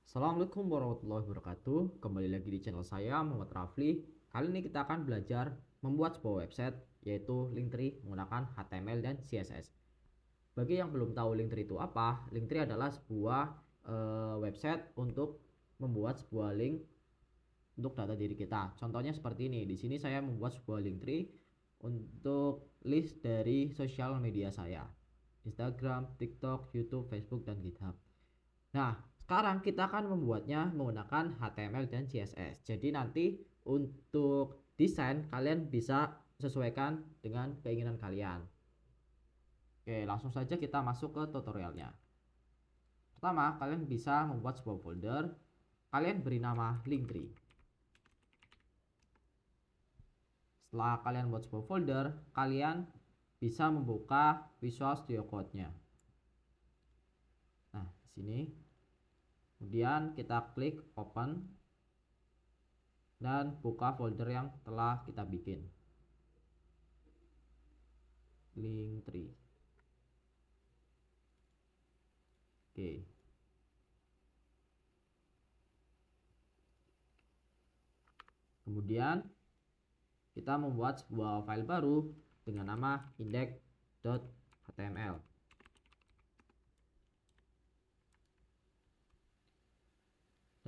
Assalamualaikum warahmatullahi wabarakatuh. Kembali lagi di channel saya Muhammad Rafli. Kali ini kita akan belajar membuat sebuah website, yaitu Linktree menggunakan HTML dan CSS. Bagi yang belum tahu Linktree itu apa, Linktree adalah sebuah website untuk membuat sebuah link untuk data diri kita. Contohnya seperti ini. Di sini saya membuat sebuah Linktree untuk list dari sosial media saya: Instagram, TikTok, YouTube, Facebook, dan GitHub. Nah, sekarang kita akan membuatnya menggunakan HTML dan CSS. Jadi nanti untuk desain kalian bisa sesuaikan dengan keinginan kalian. Oke, langsung saja kita masuk ke tutorialnya. Pertama, kalian bisa membuat sebuah folder. Kalian beri nama Linktree. Setelah kalian buat sebuah folder, kalian bisa membuka Visual Studio Code-nya. Nah, di sini. Kemudian kita klik open dan buka folder yang telah kita bikin, Linktree. Oke. Kemudian kita membuat sebuah file baru dengan nama index.html.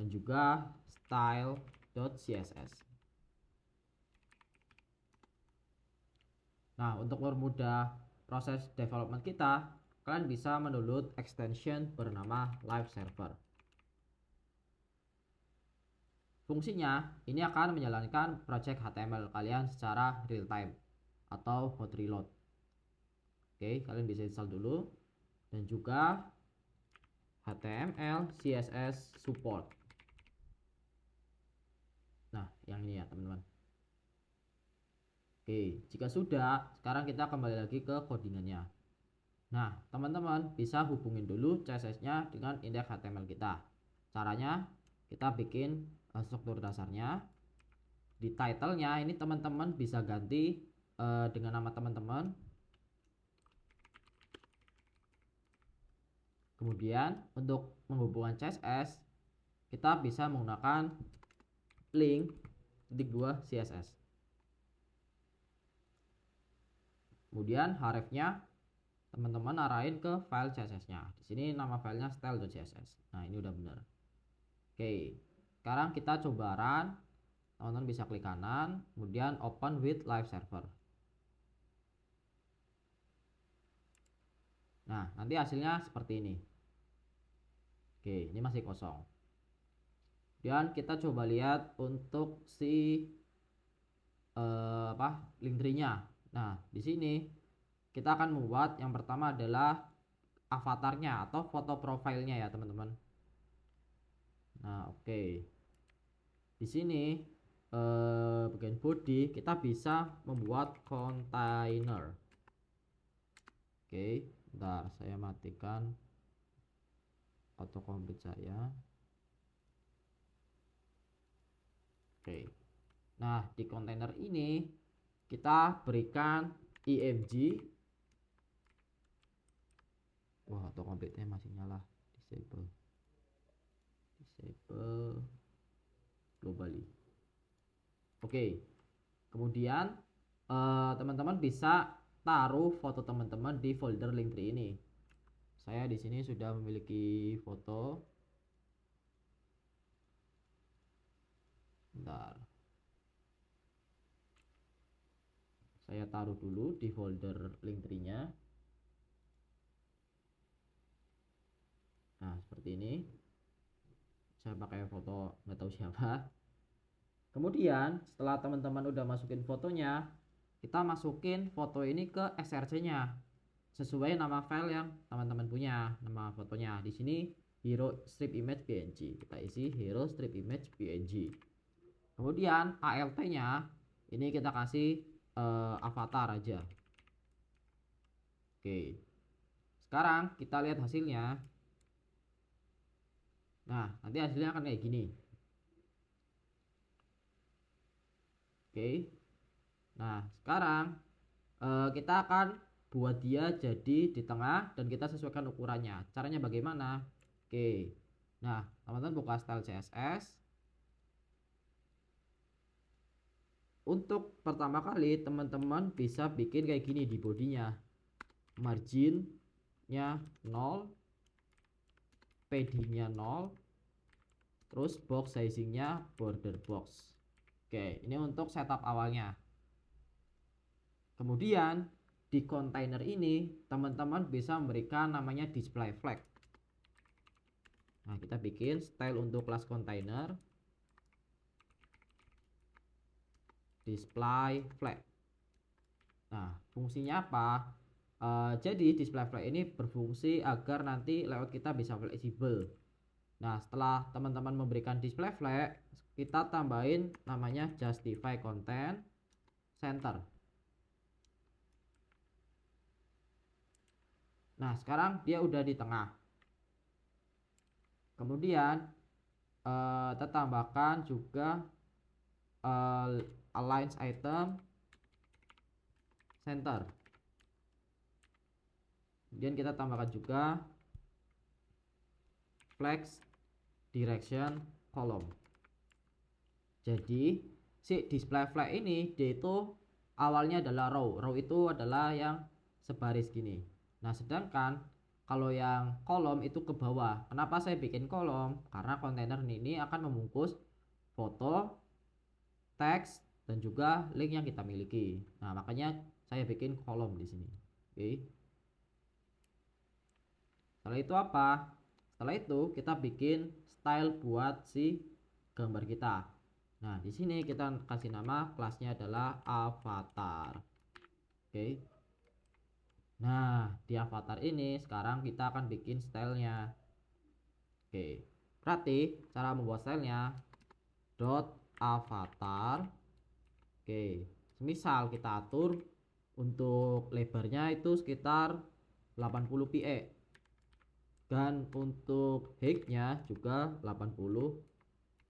Dan juga style.css. Nah, untuk mempermudah proses development kita, kalian bisa mendownload extension bernama Live Server. Fungsinya, ini akan menjalankan project HTML kalian secara real time atau hot reload. Oke, kalian bisa install dulu. Dan juga HTML CSS support. Nah, yang ini ya teman-teman. Oke, jika sudah, sekarang kita kembali lagi ke codingannya. Nah, teman-teman bisa hubungin dulu CSS-nya dengan indeks HTML kita. Caranya, kita bikin struktur dasarnya. Di title-nya ini teman-teman bisa ganti dengan nama teman-teman. Kemudian untuk menghubungkan CSS, kita bisa menggunakan link titik 2 CSS. Kemudian href-nya teman-teman arahin ke file CSS-nya. Di sini nama filenya style.css. Nah, ini udah benar. Oke, sekarang kita coba run. Teman-teman bisa klik kanan, kemudian open with live server. Nah, nanti hasilnya seperti ini. Oke, ini masih kosong. Dan kita coba lihat untuk si link tree-nya. Nah, di sini kita akan membuat yang pertama adalah avatarnya atau foto profilnya ya, teman-teman. Nah, oke. Di sini bagian body kita bisa membuat container. Oke, bentar saya matikan autocomplete saya. Oke. Nah, di kontainer ini kita berikan img. Wah, autocomplete-nya masih nyala. Disable globally. Oke. Kemudian teman-teman bisa taruh foto teman-teman di folder Linktree ini. Saya di sini sudah memiliki foto. Bentar. Saya taruh dulu di folder Linktree-nya. Nah, seperti ini. Saya pakai foto nggak tahu siapa. Kemudian setelah teman-teman udah masukin fotonya, kita masukin foto ini ke src-nya sesuai nama file yang teman-teman punya, nama fotonya. Di sini hero strip image png, kita isi hero strip image png. Kemudian alt-nya ini kita kasih avatar aja. Oke, sekarang kita lihat hasilnya. Nah, nanti hasilnya akan kayak gini. Oke. Nah, sekarang kita akan buat dia jadi di tengah dan kita sesuaikan ukurannya. Caranya bagaimana? Oke. Nah, teman-teman buka style CSS. Untuk pertama kali teman-teman bisa bikin kayak gini di bodinya. Marginnya 0, paddingnya 0, terus box sizingnya border box. Oke, ini untuk setup awalnya. Kemudian di kontainer ini teman-teman bisa memberikan namanya display flag. Nah, kita bikin style untuk kelas kontainer display flag. Nah, fungsinya apa? Jadi display flag ini berfungsi agar nanti layout kita bisa fleksibel. Nah, setelah teman-teman memberikan display flag, kita tambahin namanya justify content center. Nah, sekarang dia udah di tengah. Kemudian kita tambahkan juga align item center. Kemudian kita tambahkan juga flex direction column. Jadi si display flag ini dia itu awalnya adalah row itu adalah yang sebaris gini. Nah, sedangkan kalau yang kolom itu ke bawah. Kenapa saya bikin kolom? Karena kontainer ini akan membungkus foto, teks, dan juga link yang kita miliki. Nah, makanya saya bikin kolom di sini. Oke. Setelah itu apa? Setelah itu kita bikin style buat si gambar kita. Nah, di sini kita kasih nama kelasnya adalah avatar. Oke. Nah, di avatar ini sekarang kita akan bikin stylenya. Oke. Berarti cara membuat stylenya dot avatar. Oke. Misal kita atur untuk lebarnya itu sekitar 80 px. Dan untuk height-nya juga 80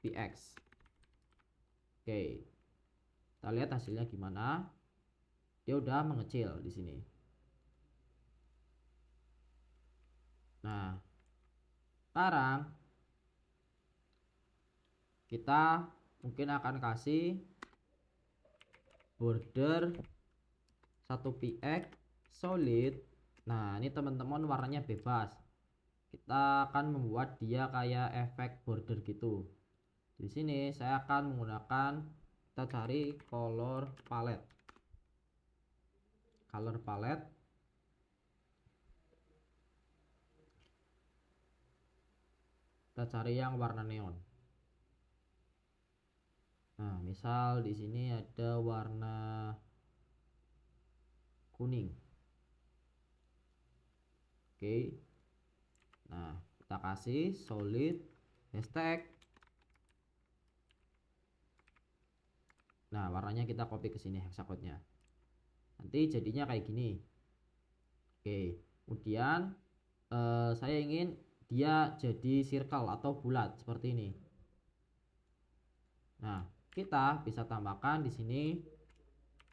px. Oke, kita lihat hasilnya gimana. Dia udah mengecil di sini. Nah, sekarang kita mungkin akan kasih border 1 px solid. Nah, ini teman-teman warnanya bebas. Kita akan membuat dia kayak efek border gitu. Di sini saya akan menggunakan, kita cari color palette. Kita cari yang warna neon. Nah, misal di sini ada warna kuning. Oke. Nah, kita kasih solid hashtag. Nah, warnanya kita copy ke sini hexacode-nya. Nanti jadinya kayak gini. Oke. Kemudian saya ingin dia jadi circle atau bulat seperti ini. Nah, kita bisa tambahkan di sini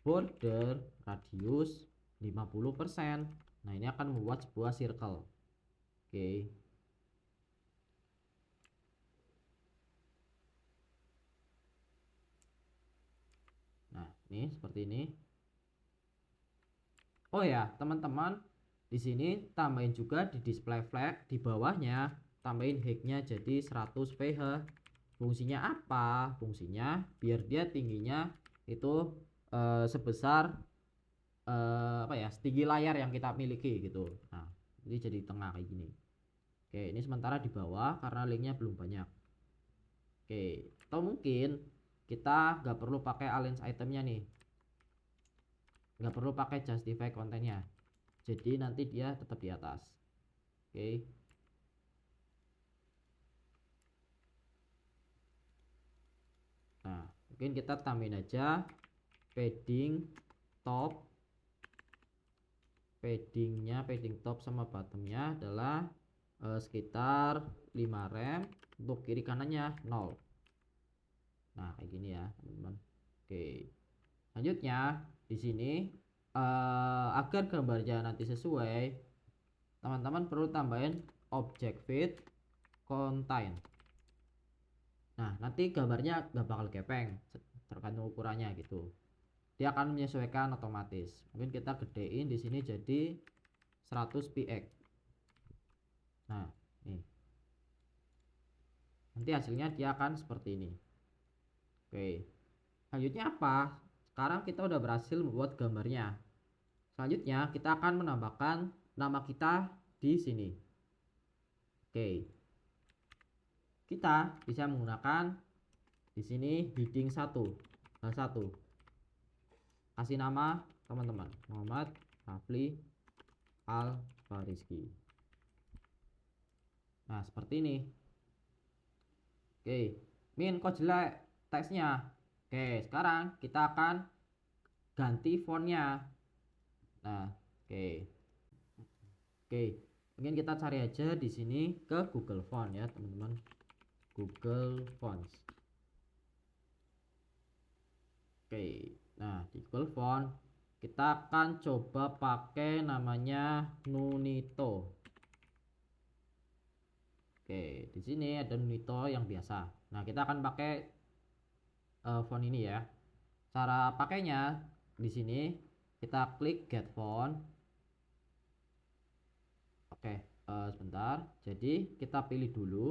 border radius 50%. Nah, ini akan membuat sebuah circle. Oke. Nah, ini seperti ini. Oh ya, teman-teman, di sini tambahin juga di display flag di bawahnya, tambahin height-nya jadi 100 ph. Fungsinya apa? Fungsinya biar dia tingginya itu sebesar apa ya, setinggi layar yang kita miliki gitu. Nah, ini jadi tengah kayak gini. Oke, ini sementara di bawah karena linknya belum banyak. Oke, atau mungkin kita nggak perlu pakai align itemnya nih, nggak perlu pakai justify kontennya, jadi nanti dia tetap di atas. Oke. Nah, mungkin kita tambahin aja padding top. Padding top sama bottomnya adalah sekitar 5 rem. Untuk kiri kanannya 0. Nah, kayak gini ya teman-teman. Oke, selanjutnya di sini agar gambarnya nanti sesuai, teman-teman perlu tambahin object fit contain. Nah, nanti gambarnya nggak bakal gepeng tergantung ukurannya gitu. Dia akan menyesuaikan otomatis. Mungkin kita gedein di sini jadi 100 px. Nah, nih. Nanti hasilnya dia akan seperti ini. Oke. Selanjutnya apa? Sekarang kita udah berhasil membuat gambarnya. Selanjutnya kita akan menambahkan nama kita di sini. Oke. Kita bisa menggunakan di sini heading 1, H1. Kasih nama teman-teman, Muhammad Rafli Al-Fariski. Nah, seperti ini. Oke, Min kok jelek teksnya. Oke, sekarang kita akan ganti fontnya. Nah, oke. Oke, mungkin kita cari aja di sini ke Google Font ya, teman-teman. Google Fonts. Oke, nah di Google Font kita akan coba pakai namanya Nunito. Oke, di sini ada Nunito yang biasa. Nah, kita akan pakai font ini ya. Cara pakainya di sini kita klik Get Font. Oke, sebentar. Jadi kita pilih dulu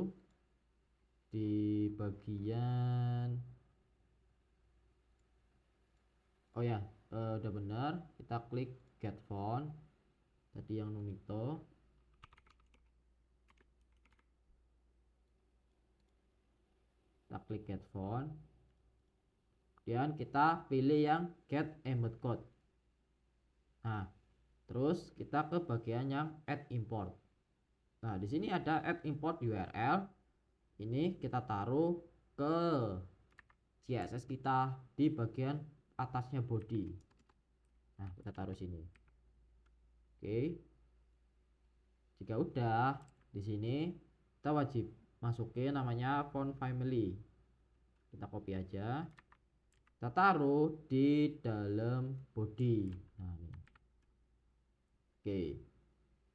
di bagian. Oh ya, udah benar. Kita klik Get Font. Tadi yang Nunito. Kita klik Get Font. Kemudian kita pilih yang Get Embed Code. Nah, terus kita ke bagian yang Add Import. Nah, di sini ada Add Import URL. Ini kita taruh ke CSS kita di bagian atasnya body. Nah, kita taruh sini. Oke. Jika udah, di sini kita wajib masukin namanya font family. Kita copy aja. Kita taruh di dalam body. Nah, ini. Oke.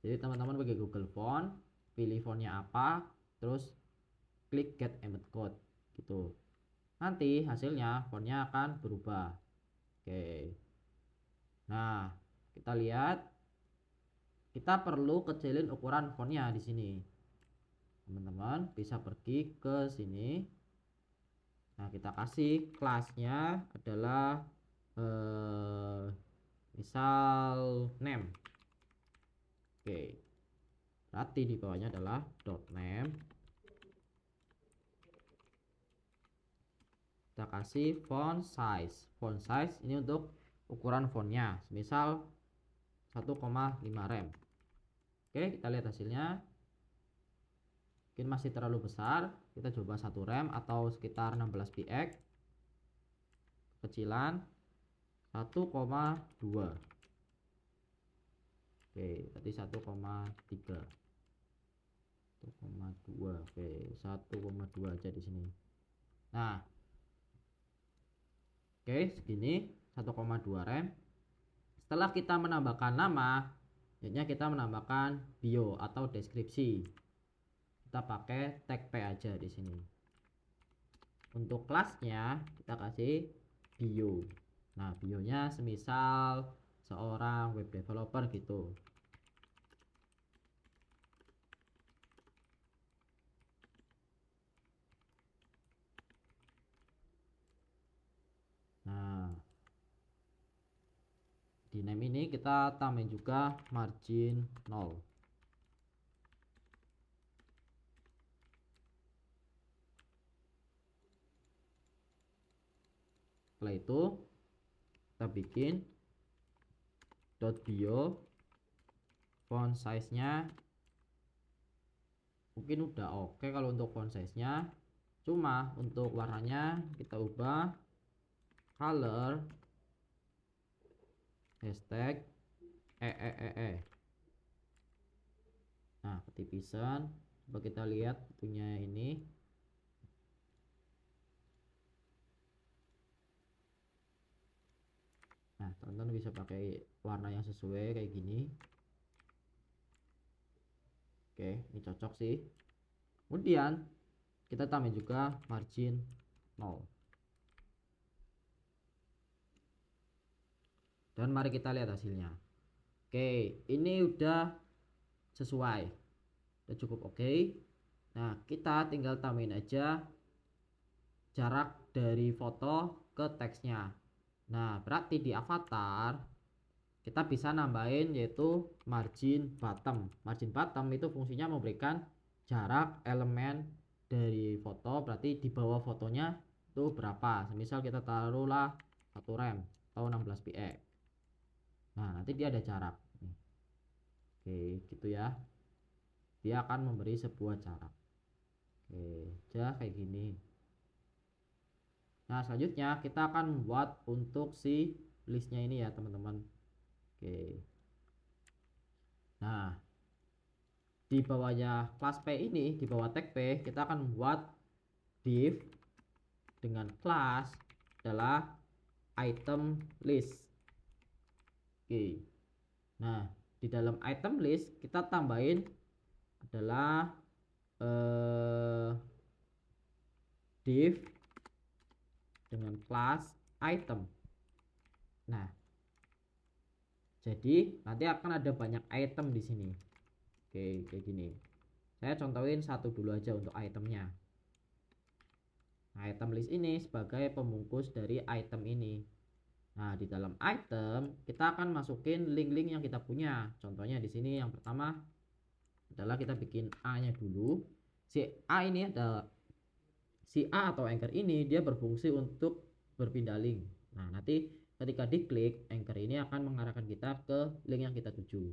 Jadi teman-teman pakai Google Font, pilih fontnya apa, terus klik Get Embed Code gitu. Nanti hasilnya fontnya akan berubah. Oke. Nah, kita lihat kita perlu kecilin ukuran fontnya di sini. Teman-teman bisa pergi ke sini. Nah, kita kasih kelasnya adalah misal name. Oke. Berarti di bawahnya adalah .name. Kita kasih font size. Font size ini untuk ukuran fontnya, misal 1,5 rem. Oke, kita lihat hasilnya. Mungkin masih terlalu besar. Kita coba 1 rem atau sekitar 16 px. Kecilan 1,2. Oke, tadi 1,3. 1,2. Oke, 1,2 aja di sini. Nah, oke, segini 1,2 rem. Setelah kita menambahkan nama, selanjutnya kita menambahkan bio atau deskripsi. Kita pakai tag P aja di sini. Untuk kelasnya kita kasih bio. Nah, bionya semisal seorang web developer gitu. Nah, di name ini kita tambahin juga margin 0. Setelah itu kita bikin .bio, font size nya mungkin udah oke kalau untuk font size nya, cuma untuk warnanya kita ubah color hashtag Nah, ketipisan. Coba kita lihat punya ini. Nah, teman-teman bisa pakai warna yang sesuai kayak gini. Oke, ini cocok sih. Kemudian kita tambah juga margin 0. Dan mari kita lihat hasilnya. Oke, ini udah sesuai, udah cukup oke. Nah, kita tinggal tambahin aja jarak dari foto ke teksnya. Nah, berarti di avatar kita bisa nambahin yaitu margin bottom. Margin bottom itu fungsinya memberikan jarak elemen dari foto, berarti di bawah fotonya itu berapa. Misal kita taruhlah 1 rem atau 16 px. Nah, nanti dia ada jarak. Oke, gitu ya. Dia akan memberi sebuah jarak. Oke, aja kayak gini. Nah, selanjutnya kita akan membuat untuk si listnya ini ya, teman-teman. Oke. Nah, di bawahnya kelas P ini, di bawah tag P, kita akan membuat div dengan kelas adalah item list. Oke. Nah, di dalam item list kita tambahin adalah div dengan kelas item. Nah, jadi nanti akan ada banyak item di sini. Oke, kayak gini. Saya contohin satu dulu aja untuk itemnya. Nah, item list ini sebagai pembungkus dari item ini. Nah, di dalam item kita akan masukin link-link yang kita punya. Contohnya di sini yang pertama adalah kita bikin A-nya dulu. Si A ini adalah si A atau anchor ini dia berfungsi untuk berpindah link. Nah, nanti ketika diklik, anchor ini akan mengarahkan kita ke link yang kita tuju.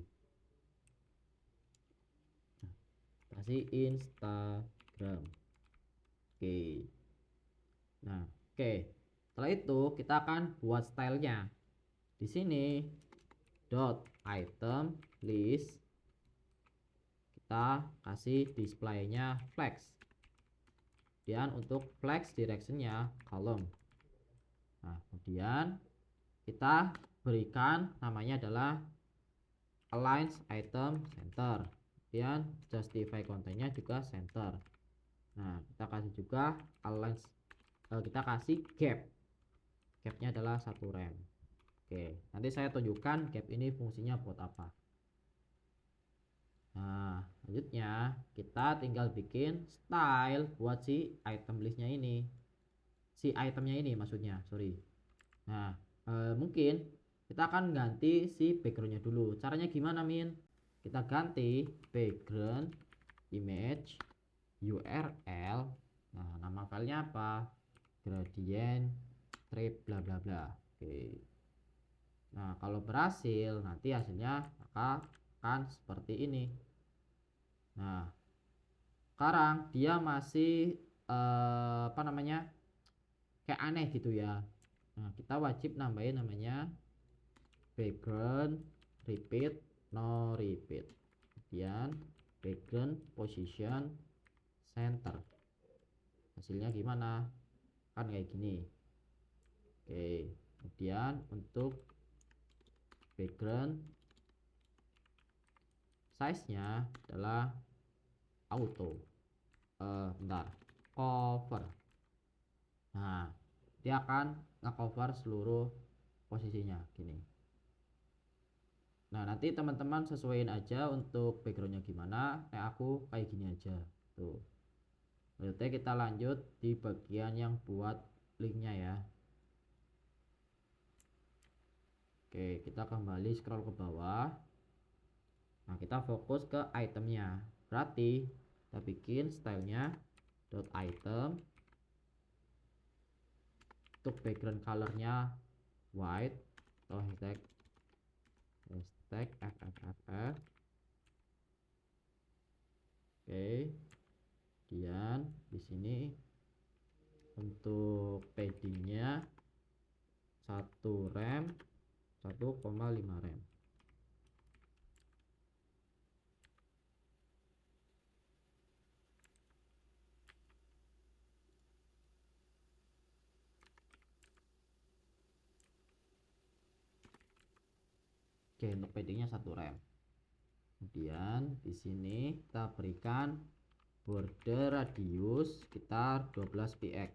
Nah, kasih Instagram. Oke. Nah, oke. Setelah itu kita akan buat stylenya. Di sini dot item list kita kasih displaynya flex. Kemudian untuk flex directionnya column. Nah, kemudian kita berikan namanya adalah align item center. Kemudian justify kontennya juga center. Nah, kita kasih juga align, kita kasih gap. Gapnya adalah 1 rem. Oke, nanti saya tunjukkan gap ini fungsinya buat apa. Nah, selanjutnya kita tinggal bikin style buat si item listnya ini, si itemnya ini maksudnya, sorry. Nah, mungkin kita akan ganti si backgroundnya dulu. Caranya gimana, Min? Kita ganti background image URL. Nah, nama filenya apa? Gradient strip bla bla bla. Oke. Nah, kalau berhasil nanti hasilnya akan seperti ini. Nah, sekarang dia masih apa namanya, kayak aneh gitu ya. Nah, kita wajib nambahin namanya background repeat no repeat, kemudian background position center. Hasilnya gimana? Kan kayak gini. Oke, kemudian untuk background size nya adalah auto, bentar, cover. Nah, dia akan nge-cover seluruh posisinya gini. Nah, nanti teman-teman sesuaiin aja untuk backgroundnya gimana. Aku kayak gini aja tuh. Berarti kita lanjut di bagian yang buat linknya ya. Oke, kita kembali scroll ke bawah. Nah, kita fokus ke itemnya. Berarti kita bikin stylenya dot item. Untuk background colornya white atau hashtag FFFF. Oke, kemudian di sini untuk paddingnya 1 rem 1,5 rem. Oke, untuk paddingnya 1 rem. Kemudian di sini kita berikan border radius sekitar 12 px,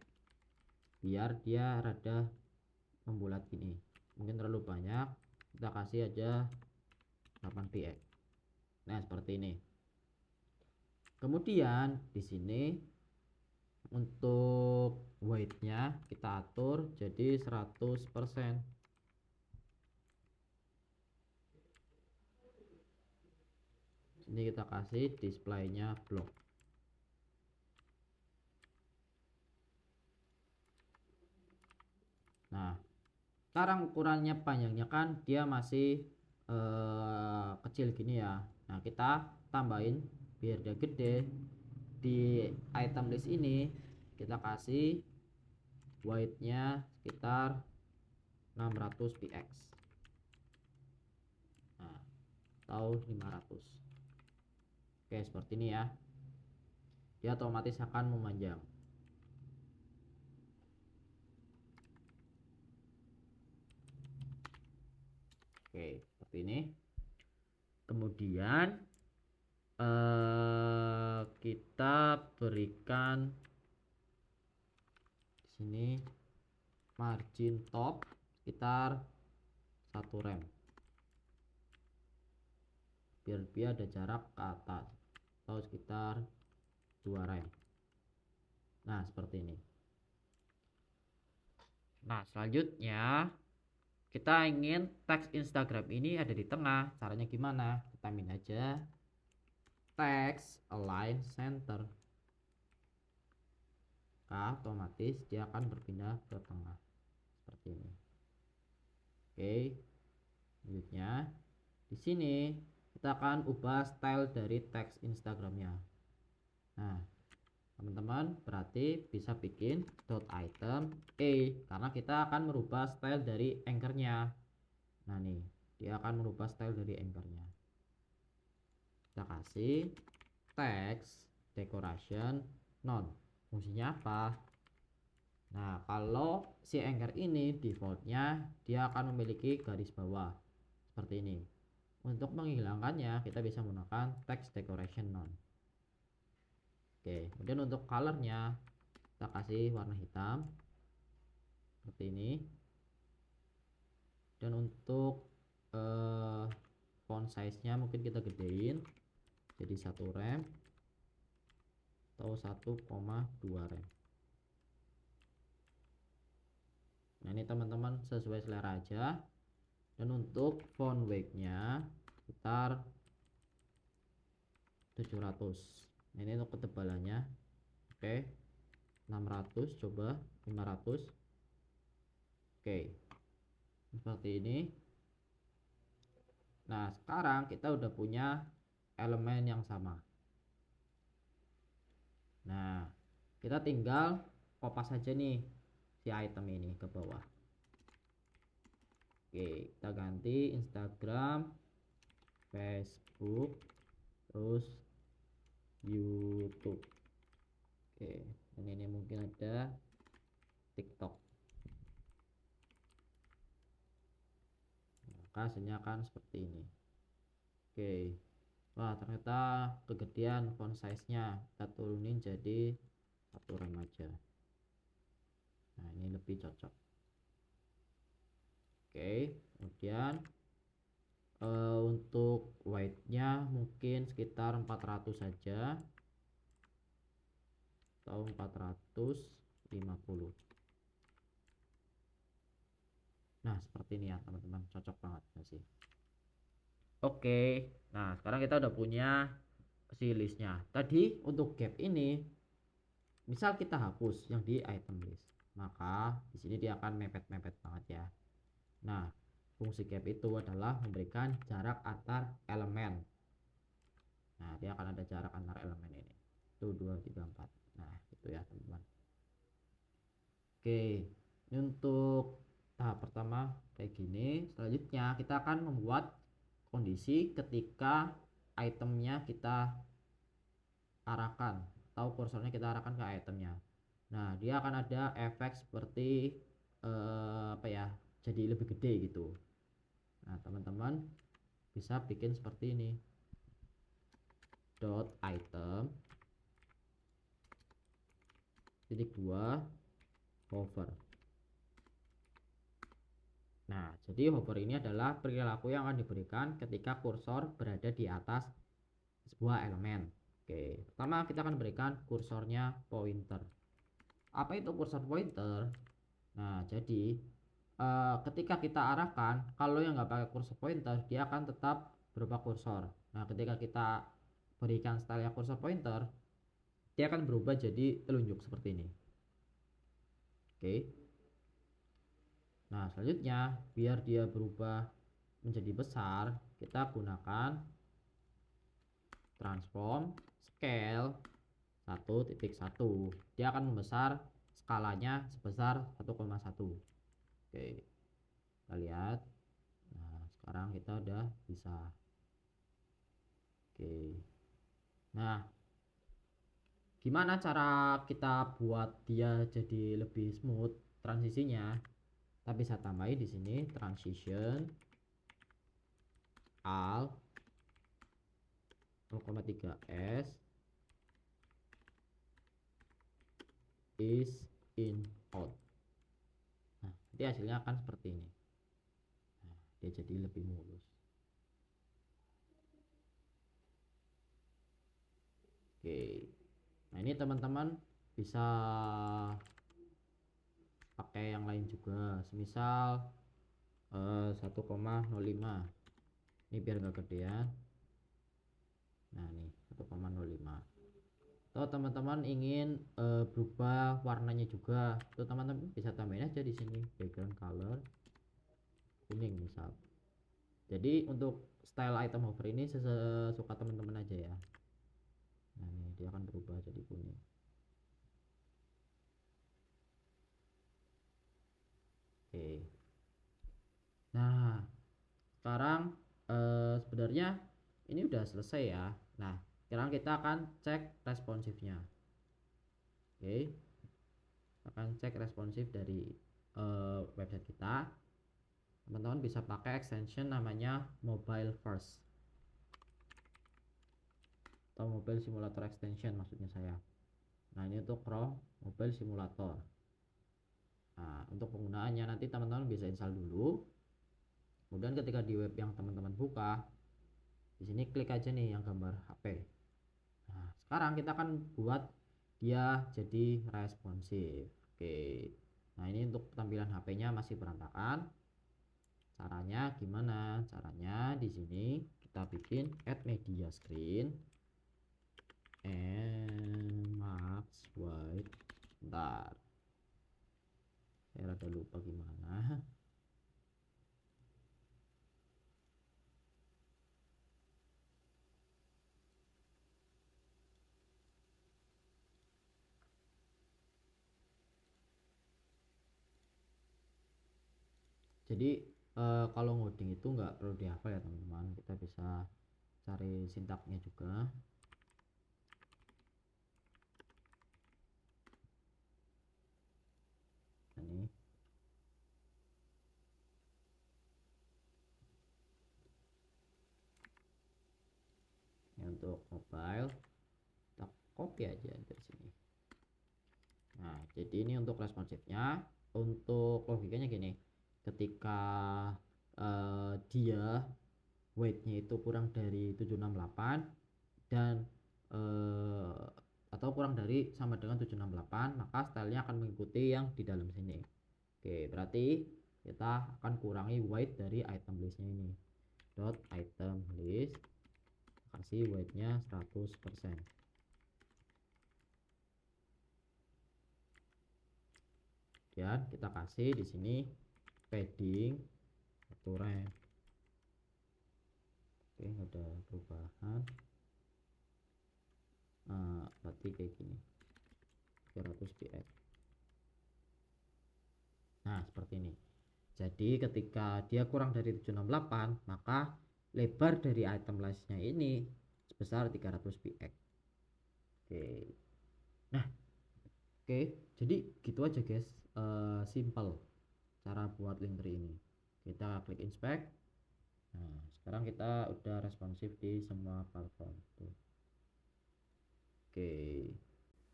biar dia rada membulat gini. Mungkin terlalu banyak, kita kasih aja 8 px. Nah, seperti ini. Kemudian di sini untuk weight-nya kita atur jadi 100%. Ini kita kasih displaynya block. Nah, sekarang ukurannya panjangnya kan dia masih kecil gini ya. Nah, kita tambahin biar dia gede. Di item list ini kita kasih weight-nya sekitar 600 px. Nah, atau 500. Oke, seperti ini ya. Dia otomatis akan memanjang. Oke, seperti ini. Kemudian kita berikan di sini margin top sekitar 1 rem, biar dia ada jarak ke atas, atau sekitar 2 rem. Nah, seperti ini. Nah, selanjutnya kita ingin teks Instagram ini ada di tengah. Caranya gimana? Kita min aja teks align center. Nah, otomatis dia akan berpindah ke tengah seperti ini. Oke. Selanjutnya di sini kita akan ubah style dari teks Instagramnya. Nah, teman-teman berarti bisa bikin dot item karena kita akan merubah style dari anchornya. Nah, nih dia akan merubah style dari anchornya. Kita kasih text decoration none. Fungsinya apa? Nah, kalau si anchor ini defaultnya dia akan memiliki garis bawah seperti ini. Untuk menghilangkannya kita bisa menggunakan text decoration none. Oke, kemudian untuk colornya kita kasih warna hitam seperti ini. Dan untuk font size nya mungkin kita gedein jadi 1 rem atau 1,2 rem. Nah, ini teman-teman sesuai selera aja. Dan untuk font weight nya sekitar 700. Nah, ini untuk ketebalannya. Oke, 600, coba 500. Oke, seperti ini. Nah, sekarang kita udah punya elemen yang sama. Nah, kita tinggal kopas saja nih si item ini ke bawah. Oke, kita ganti Instagram, Facebook, terus YouTube. Oke, dan ini mungkin ada TikTok. Maka hasilnya akan seperti ini. Oke, wah ternyata kegedean font size nya, kita turunin jadi 1 rem aja. Nah, ini lebih cocok. Oke, kemudian untuk weight nya mungkin sekitar 400 saja atau 450. Nah, seperti ini ya teman-teman, cocok banget gak sih? Oke, nah sekarang kita udah punya si listnya. Tadi untuk gap ini, misal kita hapus yang di item list, maka di sini dia akan mepet-mepet banget ya. Nah, fungsi gap itu adalah memberikan jarak antar elemen. Nah, dia akan ada jarak antar elemen ini. Itu 2, 3, 4. Nah, itu ya teman-teman. Oke, ini untuk tahap pertama kayak gini. Selanjutnya kita akan membuat kondisi ketika itemnya kita arahkan atau kursornya kita arahkan ke itemnya. Nah, dia akan ada efek seperti apa ya, jadi lebih gede gitu. Nah, teman-teman bisa bikin seperti ini, dot item hover. Nah, jadi hover ini adalah perilaku yang akan diberikan ketika kursor berada di atas sebuah elemen. Oke, pertama kita akan berikan kursornya pointer. Apa itu kursor pointer? Nah, jadi ketika kita arahkan, kalau yang nggak pakai kursor pointer, dia akan tetap berupa kursor. Nah, ketika kita berikan style kursor pointer, dia akan berubah jadi telunjuk seperti ini. Oke. Nah, selanjutnya biar dia berubah menjadi besar, kita gunakan transform scale 1.1. Dia akan membesar skalanya sebesar 1,1. Oke, kita lihat. Nah, sekarang kita udah bisa. Oke, nah gimana cara kita buat dia jadi lebih smooth transisinya? Kita bisa tambahin di sini transition alt 0,3 s is in out. Nah, nanti hasilnya akan seperti ini. Nah, dia jadi lebih mulus. Oke, nah ini teman-teman bisa pakai yang lain juga, semisal 1,05. Ini biar nggak gedean. Nah, nih 1,05. Atau teman-teman ingin berubah warnanya juga, tuh teman-teman bisa tambahin aja di sini background color kuning misal. Jadi untuk style item hover ini sesuka teman-teman aja ya. Nah, ini dia akan berubah jadi kuning. Oke, nah sekarang sebenarnya ini udah selesai ya. Nah, sekarang kita akan cek responsifnya. Oke, akan cek responsif dari website kita. Teman-teman bisa pakai extension namanya mobile first atau mobile simulator extension maksudnya saya. Nah, ini untuk Chrome mobile simulator. Nah, untuk penggunaannya nanti teman-teman bisa install dulu. Kemudian ketika di web yang teman-teman buka, di sini klik aja nih yang gambar HP. Nah, sekarang kita akan buat dia jadi responsif. Oke. Nah, ini untuk tampilan HP-nya masih berantakan. Caranya gimana? Caranya di sini kita bikin add media screen and max white. Bentar, saya rada lupa gimana. Jadi kalau ngoding itu nggak perlu dihafal ya teman-teman, kita bisa cari sintaknya juga. Ini untuk mobile kita copy aja dari sini. Nah, jadi ini untuk responsifnya. Untuk logikanya gini, ketika dia weightnya itu kurang dari 768 dan atau kurang dari sama dengan 768, maka stylenya akan mengikuti yang di dalam sini. Oke, berarti kita akan kurangi weight dari item listnya ini. Dot item list, kasih weightnya 100%. Dan kita kasih di sini padding aturan. Oke, ada perubahan. Berarti kayak gini 300 px. Nah, seperti ini. Jadi ketika dia kurang dari 768, maka lebar dari item listnya ini sebesar 300 px. Oke, nah oke, jadi gitu aja guys. Simple cara buat link tree ini. Kita klik inspect. Nah, sekarang kita udah responsif di semua platform tuh. Oke.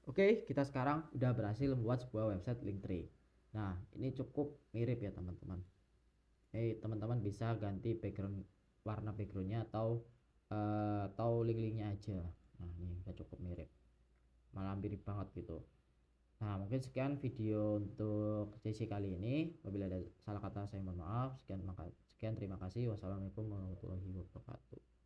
Oke, kita sekarang udah berhasil membuat sebuah website Linktree. Nah, ini cukup mirip ya teman-teman. Teman-teman bisa ganti background, warna backgroundnya atau link-linknya aja. Nah, ini udah cukup mirip, malah mirip banget gitu. Nah, mungkin sekian video untuk sesi kali ini. Apabila ada salah kata saya mohon maaf. Sekian terima kasih. Wassalamualaikum warahmatullahi wabarakatuh.